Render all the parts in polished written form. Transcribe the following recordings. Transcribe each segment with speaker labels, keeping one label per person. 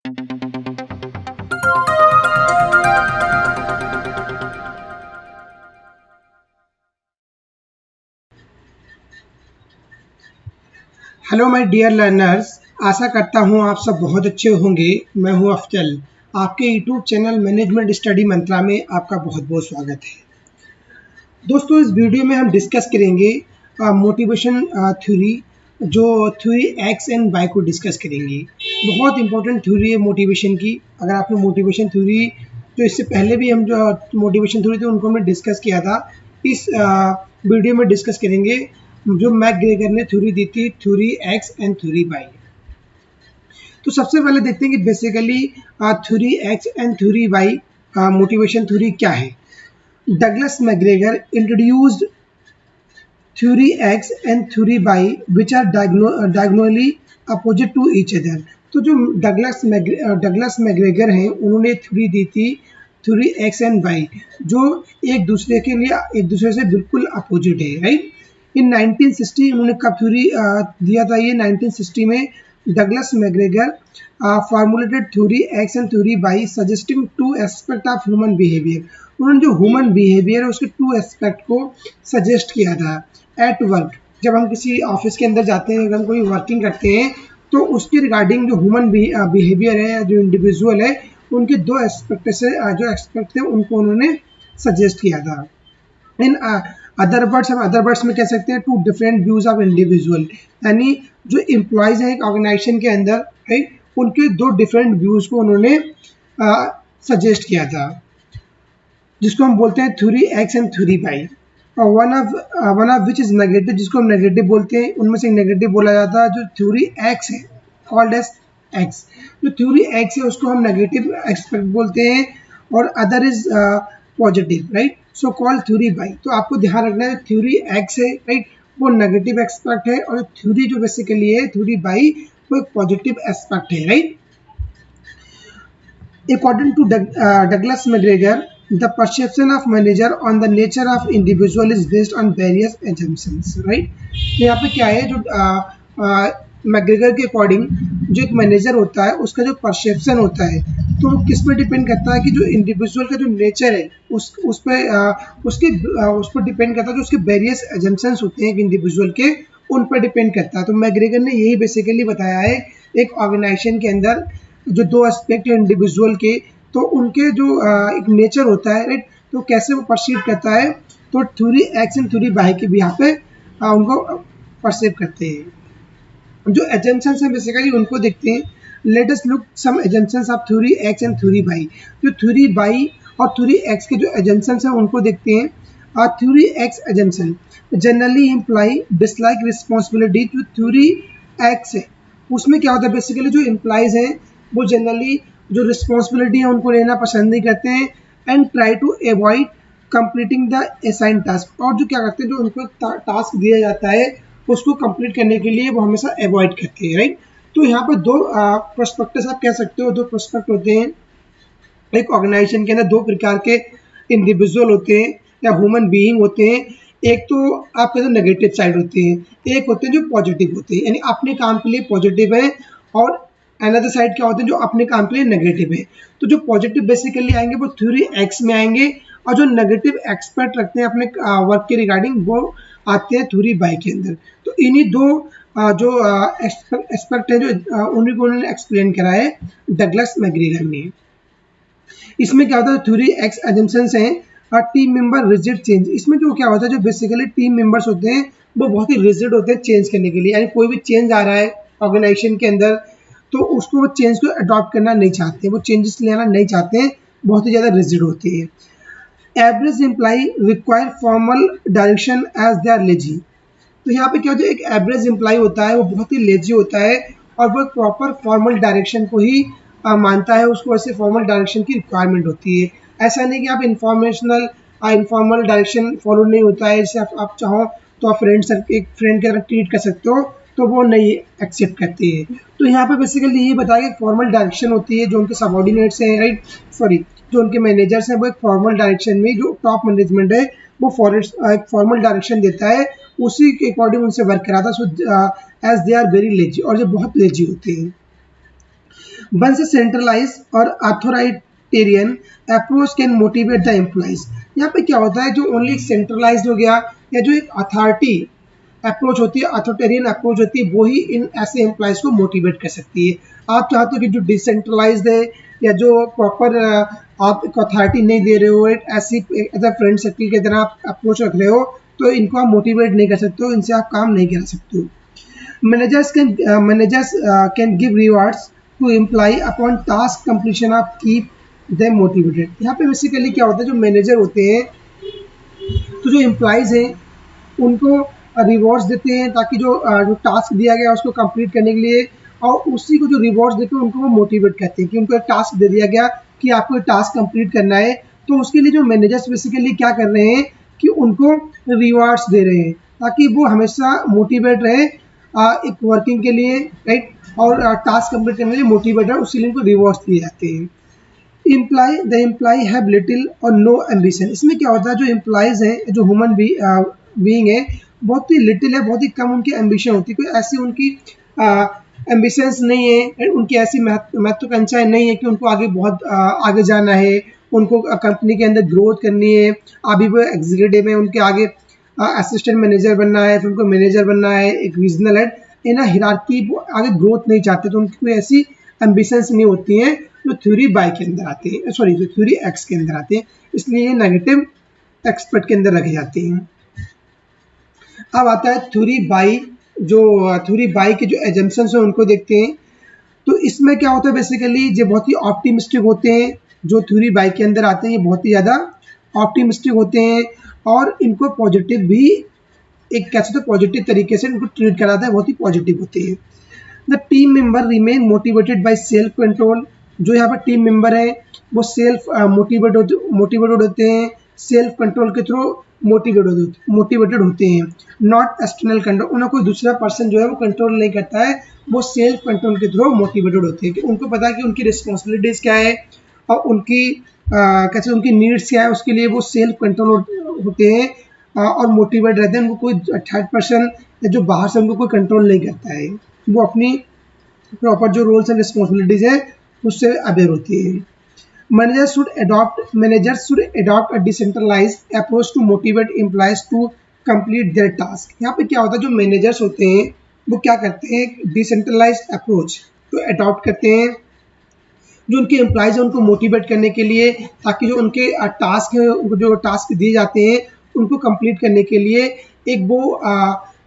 Speaker 1: Hello my dear learners, आशा करता हूँ आप सब बहुत अच्छे होंगे। मैं हूँ अफजल। आपके यूट्यूब चैनल मैनेजमेंट स्टडी मंत्रा में आपका बहुत बहुत स्वागत है। दोस्तों, इस वीडियो में हम डिस्कस करेंगे मोटिवेशन थ्योरी, जो थ्योरी एक्स एंड वाई को डिस्कस करेंगे। बहुत इंपॉर्टेंट थ्योरी है मोटिवेशन की। अगर आपने मोटिवेशन थ्योरी जो इससे पहले भी हम जो मोटिवेशन थ्योरी थे उनको हमने डिस्कस किया था, इस वीडियो में डिस्कस करेंगे जो मैकग्रेगर ने थ्योरी दी थी, theory X and theory Y. तो सबसे पहले देखते हैं कि basically theory X and theory Y motivation theory क्या है। Douglas McGregor introduced theory X and theory Y which are diagonally opposite to each other. तो जो डगलस मैकग्रेगर हैं, उन्होंने थ्योरी दी थी थ्योरी एक्स एंड वाई, जो एक दूसरे के लिए एक दूसरे से बिल्कुल अपोजिट है, राइट। इन 1960 उन्होंने कब थ्योरी दिया था? ये 1960 में Douglas McGregor formulated theory X and theory Y suggesting two aspect of human behaviour. उन्होंने जो ह्यूमन बिहेवियर है उसके टू एस्पेक्ट को सजेस्ट किया था। एट वर्क, जब हम किसी ऑफिस के अंदर जाते हैं, अगर हम कोई वर्किंग करते हैं, तो उसके रिगार्डिंग जो ह्यूमन बिहेवियर है, जो इंडिविजुअल है, उनके दो एस्पेक्ट से जो एस्पेक्ट थे उनको उन्होंने सजेस्ट किया था। इन अदर वर्ड्स, हम अदर वर्ड्स में कह सकते हैं two different views of individual, यानी जो एम्प्लॉयज हैं एक ऑर्गेनाइजेशन के अंदर, राइट, उनके दो डिफरेंट व्यूज को उन्होंने सजेस्ट किया था, जिसको हम बोलते हैं theory X and theory Y. One of which is negative, जिसको हम नेगेटिव बोलते हैं, उनमें से नेगेटिव बोला जाता है जो थ्योरी एक्स है, कॉल्ड एज एक्स। जो थ्योरी एक्स है उसको हम नेगेटिव एस्पेक्ट बोलते हैं, और other is positive, right. So called theory Y. तो आपको ध्यान रखना है, थ्योरी एक्स है, राइट, वो नेगेटिव एस्पेक्ट है, और थ्योरी जो बेसिकली है थ्योरी वाई, वो एक पॉजिटिव एस्पेक्ट है, right. According to Douglas McGregor, the perception of manager on the nature of individual is based on various assumptions, right। तो यहाँ पे क्या है, जो मैकग्रेगर के अकॉर्डिंग जो एक मैनेजर होता है उसका जो परसेप्शन होता है, तो वो किस पर डिपेंड करता है कि जो इंडिविजुअल का जो नेचर है उस पर डिपेंड करता है, जो उसके वेरियस एजम्पशंस होते हैं इंडिविजुअल के, उन पर डिपेंड करता है। तो मैकग्रेगर ने यही बेसिकली बताया है, एक ऑर्गेनाइजेशन के अंदर जो दो एस्पेक्ट है इंडिविजुअल के, तो उनके जो एक नेचर होता है, राइट, तो कैसे वो परसीव करता है, तो theory X and theory Y के भी यहाँ पे उनको परसीव करते हैं। जो एजम्पशंस हैं बेसिकली उनको देखते हैं। Let us look some assumptions of theory X and theory Y. जो थ्योरी वाई और थ्योरी एक्स के जो एजम्पशंस हैं उनको देखते हैं। Theory X assumption generally employee dislike responsibility. जो थ्योरी एक्स है उसमें क्या होता है, बेसिकली जो इम्प्लाइज हैं वो जनरली जो रिस्पॉन्सिबिलिटी है उनको लेना पसंद नहीं करते हैं, and try to avoid completing the assign task. और जो क्या करते हैं, जो उनको टास्क दिया जाता है उसको कंप्लीट करने के लिए वो हमेशा अवॉइड करते हैं, राइट। तो यहाँ पर दो प्रोस्पेक्टस आप कह सकते हो, दो प्रोस्पेक्ट होते हैं। एक ऑर्गेनाइजेशन के अंदर दो प्रकार के इंडिविजुअल होते हैं या ह्यूमन बीइंग होते हैं। एक तो आपके जो नेगेटिव साइड होते हैं, एक होते हैं जो पॉजिटिव होते हैं, यानी अपने काम के लिए पॉजिटिव है, और अनदर साइड क्या होते हैं जो अपने काम के लिए नेगेटिव है। तो जो पॉजिटिव बेसिकली आएंगे वो थ्योरी एक्स में आएंगे, और जो नेगेटिव एक्सपेक्ट रखते हैं अपने वर्क के रिगार्डिंग वो आते हैं थ्योरी वाई के अंदर। तो इन्हीं दो जो एक्सपेक्ट है जो उन्हीं को उन्होंने एक्सप्लेन करा है डगलस मैकग्रेगर ने। इसमें क्या होता है, थ्योरी एक्स एजम्पशंस हैं, टीम मेंबर रिजिड चेंज। इसमें जो क्या होता है, जो बेसिकली टीम मेंबर्स होते हैं वो बहुत ही रिजिड होते हैं चेंज करने के लिए, यानी कोई भी चेंज आ रहा है ऑर्गेनाइजेशन के अंदर तो उसको वो चेंज को अडॉप्ट करना नहीं चाहते, वो चेंजेस लेना नहीं चाहते हैं, बहुत ही ज़्यादा रिजिड होते हैं। Average employee require formal direction as they are lazy. तो यहाँ पे क्या होता है, एक एवरेज एम्प्लॉय होता है वो बहुत ही लेजी होता है, और वो प्रॉपर फॉर्मल डायरेक्शन को ही मानता है, उसको ऐसे फॉर्मल डायरेक्शन की रिक्वायरमेंट होती है। ऐसा नहीं कि आप इनफॉर्मल डायरेक्शन फॉलो नहीं होता है, जैसे आप चाहो तो आप एक फ्रेंड की तरह ट्रीट कर सकते हो, तो वो नहीं एक्सेप्ट करती है। तो यहाँ पे बेसिकली ये बताया कि फॉर्मल डायरेक्शन होती है, जो उनके सबऑर्डिनेट्स हैं, राइट, सॉरी, जो उनके मैनेजर्स हैं वो एक फॉर्मल डायरेक्शन में, जो टॉप मैनेजमेंट है वो एक फॉर्मल डायरेक्शन देता है, उसी के अकॉर्डिंग उनसे वर्क कराता है। So as they are very lazy, और जो बहुत लेजी होते हैं। Once a centralized और authoritarian approach can motivate the employees। यहाँ पे क्या होता है, जो ओनली सेंट्रलाइज्ड हो गया या जो एक अथॉरिटी अप्रोच होती है, अथॉरिटेरियन अप्रोच होती है, वो ही इन ऐसे एम्प्लॉयज़ को मोटिवेट कर सकती है। आप चाहते हो कि जो डिसेंट्रलाइज्ड है या जो प्रॉपर आप एक अथॉरिटी नहीं दे रहे हो, एक ऐसी एज अ फ्रेंड सर्किल की तरह आप अप्रोच रख रहे हो, तो इनको आप मोटिवेट नहीं कर सकते हो, इनसे आप काम नहीं करा सकते हो। Managers can give rewards to employee upon task completion of keep them motivated। यहाँ पे बेसिकली क्या होता है, जो मैनेजर होते हैं तो जो एम्प्लॉयज़ हैं उनको रिवॉर्ड्स देते हैं ताकि जो टास्क दिया गया उसको कंप्लीट करने के लिए, और उसी को जो रिवॉर्ड्स देते हैं उनको वो मोटिवेट करते हैं कि उनको एक टास्क दे दिया गया कि आपको एक टास्क कंप्लीट करना है, तो उसके लिए जो मैनेजर्स बेसिकली क्या कर रहे हैं कि उनको रिवॉर्ड्स दे रहे हैं ताकि वो हमेशा मोटिवेट रहे एक वर्किंग के लिए, राइट, और टास्क कंप्लीट करने के लिए मोटिवेट रहे, उसी लिए उनको रिवॉर्ड्स दिए जाते हैं। द एम्प्लॉय हैव लिटिल और नो एम्बिशन। इसमें क्या होता है, जो एम्प्लॉयज़ हैं, जो ह्यूमन बीइंग है, बहुत ही लिटिल है, बहुत ही कम उनकी एम्बिशन होती है, कोई ऐसी उनकी एम्बिशंस नहीं है, उनकी ऐसी महत्वाकांक्षाएं नहीं है कि उनको आगे बहुत आगे जाना है, उनको कंपनी के अंदर ग्रोथ करनी है, अभी वो एग्जीक्यूटिव है, उनके आगे असिस्टेंट मैनेजर बनना है, फिर उनको मैनेजर बनना है, एक रीजनल हेड, इन हिरार्की आगे ग्रोथ नहीं चाहते, तो उनकी कोई ऐसी एम्बिशंस नहीं होती हैं जो थ्योरी बाई के अंदर आते हैं, सॉरी जो थ्योरी एक्स के अंदर आते हैं, इसलिए ये नेगेटिव एक्सपर्ट के अंदर रखे जाते हैं। अब आता है थ्योरी बाई, जो थ्योरी बाई के जो एजम्पशंस हैं उनको देखते हैं। तो इसमें क्या होता है, बेसिकली जो बहुत ही ऑप्टिमिस्टिक होते हैं, जो थ्योरी बाई के अंदर आते हैं ये बहुत ही ज़्यादा ऑप्टिमिस्टिक होते हैं, और इनको पॉजिटिव भी एक कैसे तो पॉजिटिव तरीके से इनको ट्रीट कराता है, बहुत ही पॉजिटिव होते हैं। The team member remain motivated by self control. जो यहाँ पर टीम मेंबर है वो सेल्फ मोटिवेटेड होते हैं, सेल्फ कंट्रोल के थ्रू मोटिवेटेड होते हैं, नॉट एक्सटर्नल कंट्रोल। उन्हें कोई दूसरा पर्सन जो है वो कंट्रोल नहीं करता है, वो सेल्फ कंट्रोल के थ्रू मोटिवेटेड होते हैं कि उनको पता है कि उनकी रिस्पॉन्सिबिलिटीज़ क्या है और उनकी कैसे उनकी नीड्स क्या है, उसके लिए वो सेल्फ कंट्रोल होते हैं और मोटिवेट रहते हैं। उनको कोई थर्ड पर्सन या जो बाहर से उनको कोई कंट्रोल नहीं करता है, वो अपनी प्रॉपर जो रोल्स एंड रिस्पॉन्सिबिलिटीज़ है उससे अवेयर होती है। Managers should adopt a decentralized approach to motivate employees to complete their task। यहाँ पे क्या होता है, जो मैनेजर्स होते हैं वो क्या करते हैं, डिसेंट्रलाइज्ड अप्रोच तो अडॉप्ट करते हैं, जो उनके एम्प्लॉयज़ हैं उनको मोटिवेट करने के लिए, ताकि जो उनके टास्क हैं, उनको जो टास्क दिए जाते हैं उनको कंप्लीट करने के लिए एक वो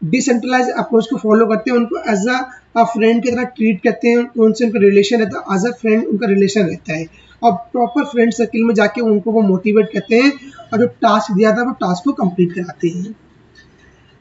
Speaker 1: डिसेंट्रलाइज अप्रोच को फॉलो करते हैं, उनको एज अ फ्रेंड की तरह ट्रीट करते हैं, उनसे उनका रिलेशन रहता है, एज अ फ्रेंड उनका रिलेशन रहता है, और प्रॉपर फ्रेंड सर्किल में जाके उनको वो मोटिवेट करते हैं और जो टास्क दिया था वो टास्क को कंप्लीट कराते हैं।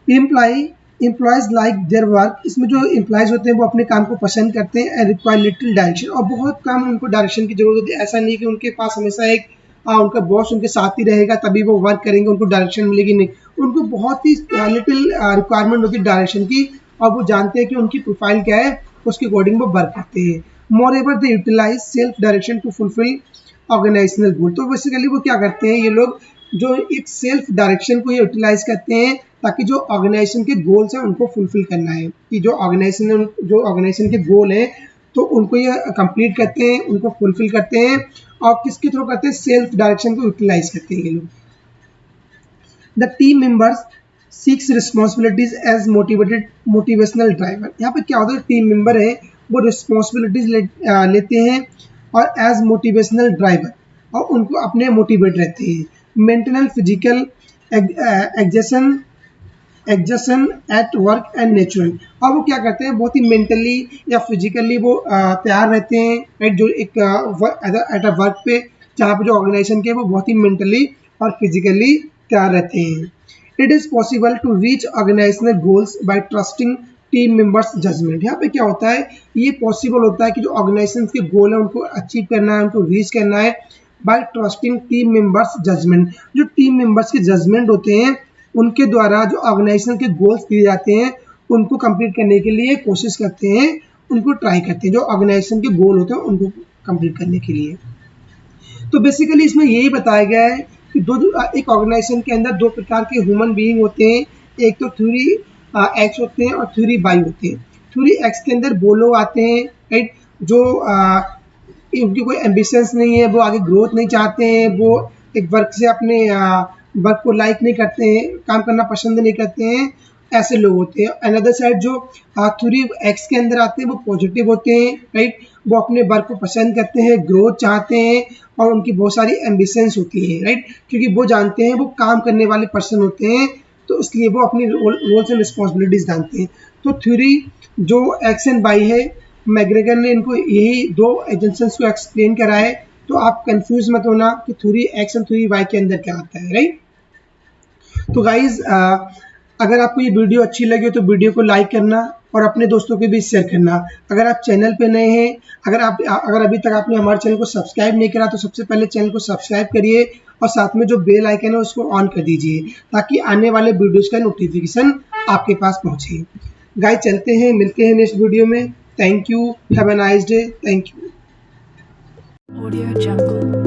Speaker 1: Employees like their work. इसमें जो एम्प्लॉयज़ होते हैं वो अपने काम को पसंद करते हैं, एंड रिक्वायर लिटिल डायरेक्शन, और बहुत कम उनको डायरेक्शन की जरूरत होती है। ऐसा नहीं कि उनके पास हमेशा एक उनका बॉस उनके साथ ही रहेगा तभी वो वर्क करेंगे, उनको डायरेक्शन मिलेगी नहीं, उनको बहुत ही लिटिल रिक्वायरमेंट होती है डायरेक्शन की, और वो जानते हैं कि उनकी प्रोफाइल क्या है, उसके अकॉर्डिंग वो वर्क करते हैं। Moreover they utilise self direction to fulfil organisational goal. तो बेसिकली वो क्या करते हैं, ये लोग जो एक सेल्फ डायरेक्शन को यूटिलाइज करते हैं ताकि जो ऑर्गेनाइजेशन के गोल्स हैं उनको फुलफिल करना है, कि जो ऑर्गेनाइजेशन के गोल हैं तो उनको ये कंप्लीट करते हैं, उनको फुलफिल करते हैं, और किसके थ्रू करते हैं, सेल्फ डायरेक्शन को यूटिलाइज करते हैं ये लोग। The team members seeks responsibilities as motivational driver. यहाँ पे क्या होता है, टीम मेंबर है वो रिस्पॉन्सिबिलिटीज लेते हैं और एज मोटिवेशनल ड्राइवर, और उनको अपने मोटिवेट रहते हैं। Mental physical exhaustion at work and natural, और वो क्या करते हैं, बहुत ही मेंटली या फिजिकली वो तैयार रहते हैं, राइट, जो एक एट अ वर्क पे जहाँ पे जो ऑर्गेनाइजेशन के वो बहुत ही मेंटली और फिजिकली तैयार रहते हैं। It is possible to reach organisational goals by trusting team members judgement. यहाँ पे क्या होता है, ये पॉसिबल होता है कि जो ऑर्गेनाइजेशन के गोल है उनको अचीव करना है, उनको रीच करना है by trusting team members judgement. जो टीम मेंबर्स के जजमेंट होते हैं उनके द्वारा जो ऑर्गेनाइजेशन के गोल्स दिए जाते हैं उनको कंप्लीट करने के लिए कोशिश करते हैं, उनको ट्राई करते हैं, जो ऑर्गेनाइजेशन के गोल होते हैं उनको कंप्लीट करने के लिए। तो बेसिकली इसमें यही बताया गया है कि एक ऑर्गेनाइजेशन के अंदर दो प्रकार के ह्यूमन बीइंग होते हैं, एक तो थ्योरी एक्स होते हैं और थ्योरी बाई होते हैं। थ्योरी एक्स के अंदर वो लोग आते हैं, राइट, जो उनकी कोई एम्बिशंस नहीं है, वो आगे ग्रोथ नहीं चाहते हैं, वो एक वर्क से अपने वर्क को लाइक नहीं करते हैं, काम करना पसंद नहीं करते हैं, ऐसे लोग होते हैं। अनदर साइड जो थ्योरी एक्स के अंदर आते हैं वो पॉजिटिव होते हैं, राइट। वो अपने वर्क को पसंद करते हैं, ग्रोथ चाहते हैं और उनकी बहुत सारी एम्बिशंस होती है, राइट। क्योंकि वो जानते हैं वो काम करने वाले पर्सन होते हैं, तो इसलिए वो अपनी रोल्स एंड रिस्पॉन्सिबिलिटीज जानते हैं। तो थ्योरी जो एक्स एंड वाई है, मैग्रेगर ने इनको यही दो एजेंशंस को एक्सप्लेन करा है। तो आप कंफ्यूज मत होना कि theory X and theory Y के अंदर क्या आता है, राइट। तो गाइज अगर आपको ये वीडियो अच्छी लगे तो वीडियो को लाइक करना और अपने दोस्तों के बीच शेयर करना। अगर आप चैनल पे नए हैं, अगर अभी तक आपने हमारे चैनल को सब्सक्राइब नहीं करा तो सबसे पहले चैनल को सब्सक्राइब करिए और साथ में जो बेल आइकन है उसको ऑन कर दीजिए ताकि आने वाले वीडियोस का नोटिफिकेशन आपके पास पहुंचे। गाइज चलते हैं, मिलते हैं नेक्स्ट वीडियो में। Thank you, have a nice day, thank you.
Speaker 2: Audio Jungle.